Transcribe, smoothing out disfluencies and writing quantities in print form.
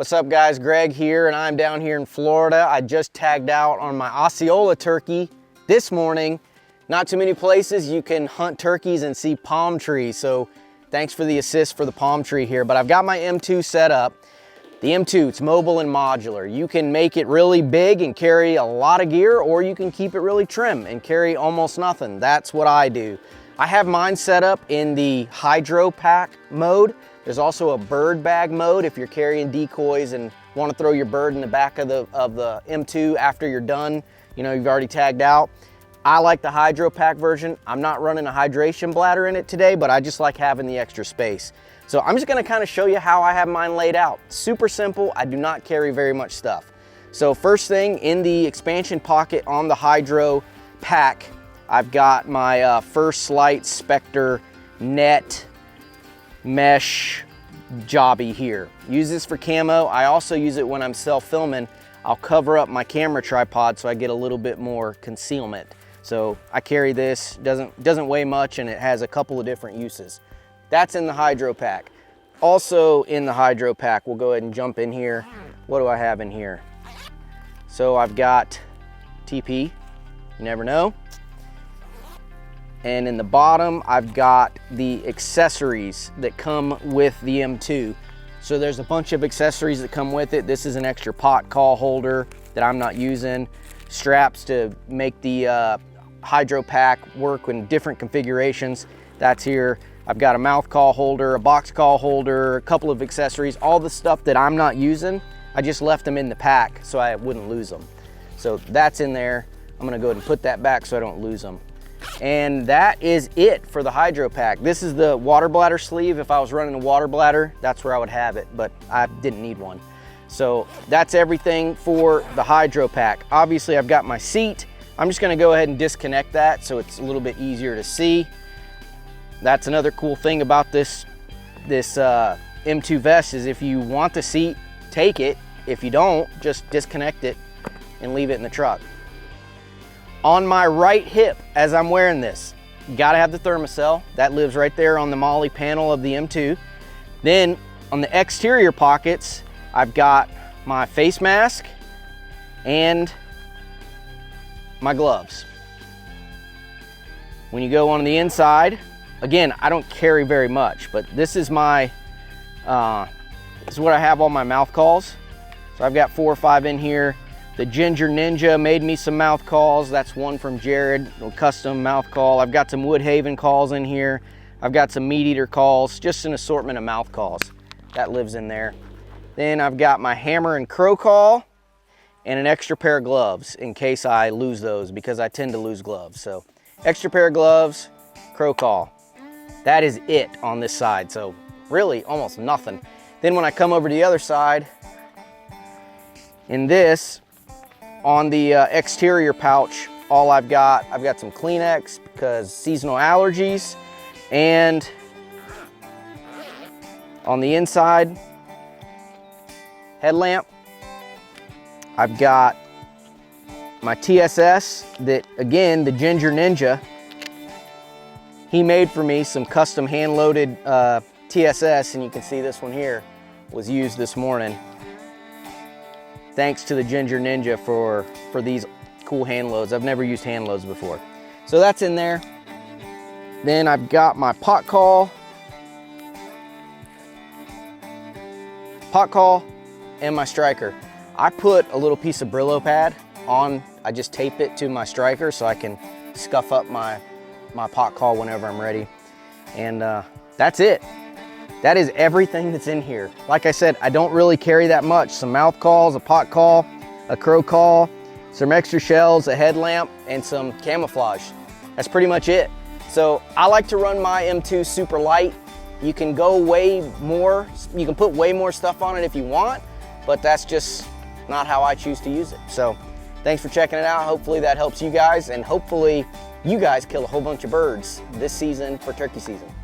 What's up guys, Greg here, and I'm down here in Florida. I just tagged out on my Osceola turkey this morning. Not too many places you can hunt turkeys and see palm trees, so thanks for the assist for the palm tree here. But I've got my M2 set up. The M2, it's mobile and modular. You can make it really big and carry a lot of gear, or you can keep it really trim and carry almost nothing. That's what I do. I have mine set up in the hydro pack mode. There's also a bird bag mode if you're carrying decoys and want to throw your bird in the back of the M2 after you're done. You know, you've already tagged out. I like the hydro pack version. I'm not running a hydration bladder in it today, but I just like having the extra space. So I'm just gonna kind of show you how I have mine laid out. Super simple, I do not carry very much stuff. So first thing, in the expansion pocket on the hydro pack, I've got my First Lite Spectre net mesh jobby here. Use this for camo. I also use it when I'm self-filming. I'll cover up my camera tripod so I get a little bit more concealment. So I carry this, doesn't weigh much, and it has a couple of different uses. That's in the hydro pack. Also in the hydro pack, we'll go ahead and jump in here. What do I have in here? So I've got TP, you never know. And in the bottom, I've got the accessories that come with the M2. So there's a bunch of accessories that come with it. This is an extra pot call holder that I'm not using. Straps to make the hydro pack work in different configurations. That's here. I've got a mouth call holder, a box call holder, a couple of accessories, all the stuff that I'm not using. I just left them in the pack so I wouldn't lose them. So that's in there. I'm gonna go ahead and put that back so I don't lose them. And that is it for the hydro pack. This is the water bladder sleeve. If I was running a water bladder, that's where I would have it, but I didn't need one. So that's everything for the hydro pack. Obviously I've got my seat. I'm just gonna go ahead and disconnect that so it's a little bit easier to see. That's another cool thing about this M2 vest is if you want the seat, take it. If you don't, just disconnect it and leave it in the truck. On my right hip, as I'm wearing this, you gotta have the Thermacell. That lives right there on the MOLLE panel of the M2. Then on the exterior pockets, I've got my face mask and my gloves. When you go on the inside, again, I don't carry very much, but this is my, this is what I have all my mouth calls. So I've got 4 or 5 in here. The Ginger Ninja made me some mouth calls. That's one from Jared, a custom mouth call. I've got some Woodhaven calls in here. I've got some Meat Eater calls, just an assortment of mouth calls. That lives in there. Then I've got my Hammer and Crow call and an extra pair of gloves in case I lose those, because I tend to lose gloves. So extra pair of gloves, Crow call. That is it on this side, so really almost nothing. Then when I come over to the other side, in this, on the exterior pouch, all I've got some Kleenex because seasonal allergies, and on the inside, headlamp, I've got my TSS that, again, the Ginger Ninja, he made for me some custom hand-loaded TSS, and you can see this one here was used this morning. Thanks to the Ginger Ninja for these cool hand loads. I've never used hand loads before. So that's in there. Then I've got my pot call and my striker. I put a little piece of Brillo pad on, I just tape it to my striker so I can scuff up my pot call whenever I'm ready. And that's it. That is everything that's in here. Like I said, I don't really carry that much. Some mouth calls, a pot call, a crow call, some extra shells, a headlamp, and some camouflage. That's pretty much it. So I like to run my M2 super light. You can go way more, you can put way more stuff on it if you want, but that's just not how I choose to use it. So thanks for checking it out. Hopefully that helps you guys, and hopefully you guys kill a whole bunch of birds this season for turkey season.